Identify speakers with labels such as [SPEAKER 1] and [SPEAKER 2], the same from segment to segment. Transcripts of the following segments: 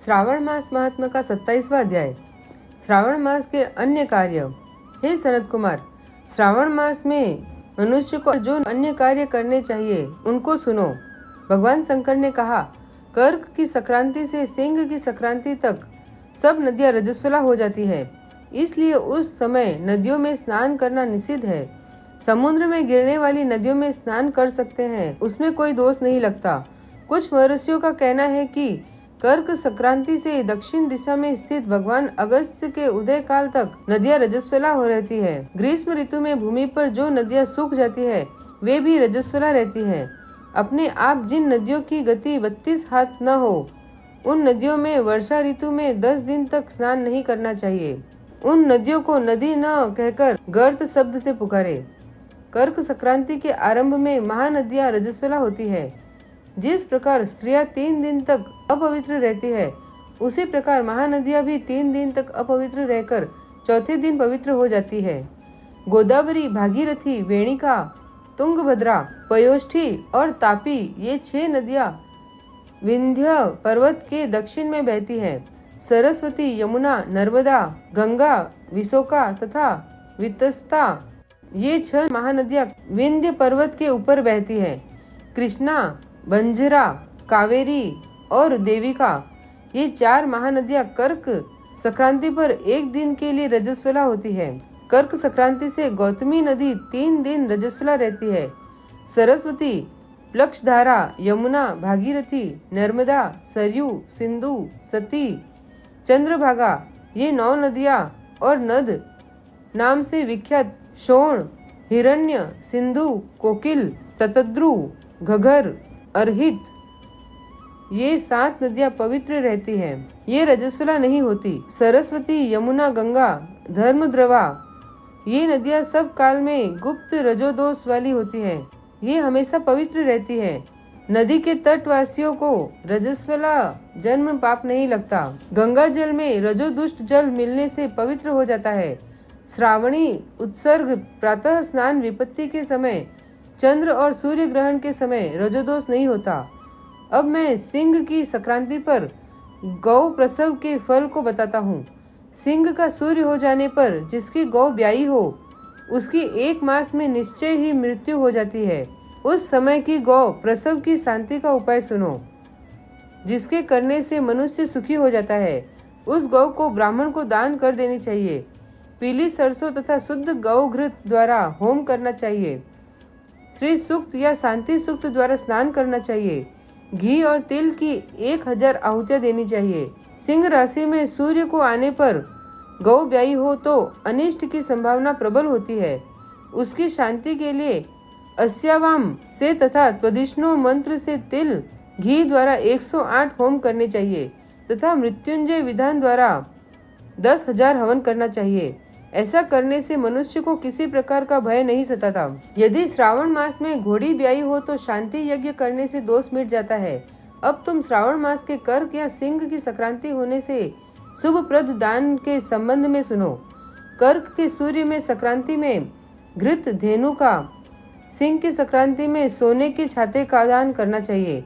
[SPEAKER 1] श्रावण मास महात्मा का 27वां अध्याय। श्रावण मास के अन्य कार्य। हे सनत कुमार, श्रावण मास में मनुष्य को जो अन्य कार्य करने चाहिए उनको सुनो। भगवान शंकर ने कहा, कर्क की संक्रांति से सिंह की संक्रांति तक सब नदियां रजस्वला हो जाती है, इसलिए उस समय नदियों में स्नान करना निषिद्ध है। समुद्र में गिरने वाली नदियों में स्नान कर सकते हैं, उसमें कोई दोष नहीं लगता। कुछ महर्षियों का कहना है कि कर्क संक्रांति से दक्षिण दिशा में स्थित भगवान अगस्त्य के उदय काल तक नदियां रजस्वला हो रहती है। ग्रीष्म ऋतु में भूमि पर जो नदियां सूख जाती है वे भी रजस्वला रहती हैं। अपने आप जिन नदियों की गति 32 हाथ न हो, उन नदियों में वर्षा ऋतु में 10 दिन तक स्नान नहीं करना चाहिए। उन नदियों को नदी न कहकर गर्त शब्द से पुकारे। कर्क संक्रांति के आरंभ में महानदियां रजस्वला होती है। जिस प्रकार स्त्रियां 3 दिन तक अपवित्र रहती है, उसी प्रकार महानदियां भी 3 दिन तक अपवित्र रहकर चौथे दिन पवित्र हो जाती है। गोदावरी, भागीरथी, वेणिका, तुंगभद्रा, पयोष्ठी और तापी ये 6 नदियां विंध्य पर्वत के दक्षिण में बहती हैं। सरस्वती, यमुना, नर्मदा, गंगा, विशोका तथा वितस्ता ये 6 महानदियां विंध्य पर्वत के ऊपर बहती हैं। कृष्णा, बंजरा, कावेरी और देविका ये 4 महानदियां कर्क संक्रांति पर एक दिन के लिए रजस्वला होती है। कर्क संक्रांति से गौतमी नदी 3 दिन रजस्वला रहती है। सरस्वती, प्लक्षधारा, यमुना, भागीरथी, नर्मदा, सरयू, सिंधु, सती, चंद्रभागा ये 9 नदियां और नद नाम से विख्यात शोण, हिरण्य, सिंधु, कोकिल, शतद्रु, घगर, अर्हित ये 7 नदियां पवित्र रहती हैं। ये रजस्वला नहीं होती। सरस्वती, यमुना, गंगा, धर्मद्रवा ये नदियां सब काल में गुप्त रजोदोष वाली होती हैं। ये हमेशा पवित्र रहती है। नदी के तटवासियों को रजस्वला जन्म पाप नहीं लगता। गंगा जल में रजोदुष्ट जल मिलने से पवित्र हो जाता है। श्रावणी उत्सर्ग, प्रातः स्नान, विपत्ति के समय, चंद्र और सूर्य ग्रहण के समय रजोदोष नहीं होता। अब मैं सिंह की संक्रांति पर गौ प्रसव के फल को बताता हूँ। सिंह का सूर्य हो जाने पर जिसकी गौ ब्याई हो, उसकी 1 मास में निश्चय ही मृत्यु हो जाती है। उस समय की गौ प्रसव की शांति का उपाय सुनो, जिसके करने से मनुष्य सुखी हो जाता है। उस गौ को ब्राह्मण को दान कर देनी चाहिए। पीली सरसों तथा शुद्ध गौ घृत द्वारा होम करना चाहिए। श्री सूक्त या शांति सूक्त द्वारा स्नान करना चाहिए। घी और तिल की 1000 आहुतियां देनी चाहिए। सिंह राशि में सूर्य को आने पर गौ ब्याई हो तो अनिष्ट की संभावना प्रबल होती है। उसकी शांति के लिए अस्यावाम से तथा त्वदिष्णु मंत्र से तिल घी द्वारा 108 होम करने चाहिए तथा मृत्युंजय विधान द्वारा 10,000 हवन करना चाहिए। ऐसा करने से मनुष्य को किसी प्रकार का भय नहीं सताता। यदि श्रावण मास में घोड़ी ब्याई हो तो शांति यज्ञ करने से दोष मिट जाता है। अब तुम श्रावण मास के कर्क या सिंह की संक्रांति होने से शुभप्रद दान के संबंध में सुनो। कर्क के सूर्य में संक्रांति में घृत धेनु का, सिंह की संक्रांति में सोने के छाते का दान करना चाहिए।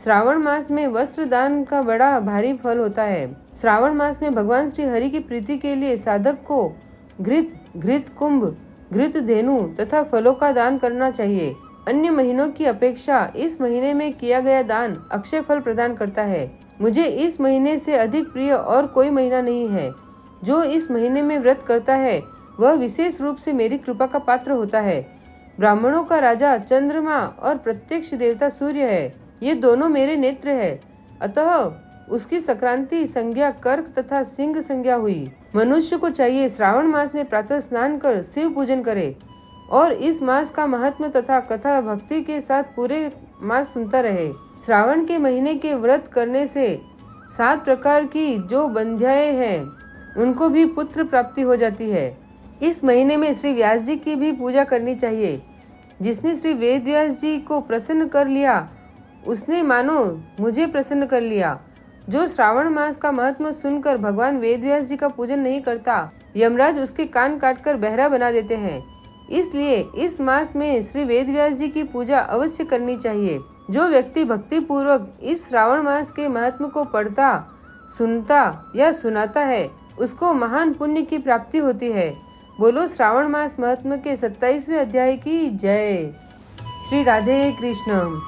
[SPEAKER 1] श्रावण मास में वस्त्र दान का बड़ा भारी फल होता है। श्रावण मास में भगवान श्री हरि की प्रीति के लिए साधक को घृत कुंभ, घृत धेनु तथा फलों का दान करना चाहिए। अन्य महीनों की अपेक्षा इस महीने में किया गया दान अक्षय फल प्रदान करता है। मुझे इस महीने से अधिक प्रिय और कोई महीना नहीं है। जो इस महीने में व्रत करता है वह विशेष रूप से मेरी कृपा का पात्र होता है। ब्राह्मणों का राजा चंद्रमा और प्रत्यक्ष देवता सूर्य है, ये दोनों मेरे नेत्र है। अतः उसकी संक्रांति संज्ञा कर्क तथा सिंह संज्ञा हुई। मनुष्य को चाहिए श्रावण मास में प्रातः स्नान कर शिव पूजन करे और इस मास का महत्व तथा कथा भक्ति के साथ पूरे मास सुनता रहे। श्रावण के महीने के व्रत करने से 7 प्रकार की जो बंध्याएं हैं उनको भी पुत्र प्राप्ति हो जाती है। इस महीने में श्री व्यास जी की भी पूजा करनी चाहिए। जिसने श्री वेद व्यास जी को प्रसन्न कर लिया उसने मानो मुझे प्रसन्न कर लिया। जो श्रावण मास का महत्व सुनकर भगवान वेदव्यास जी का पूजन नहीं करता, यमराज उसके कान काटकर बहरा बना देते हैं। इसलिए इस मास में श्री वेदव्यास जी की पूजा अवश्य करनी चाहिए। जो व्यक्ति भक्ति पूर्वक इस श्रावण मास के महत्व को पढ़ता, सुनता या सुनाता है उसको महान पुण्य की प्राप्ति होती है। बोलो श्रावण मास महात्म्य के 27वें अध्याय की जय। श्री राधे कृष्ण।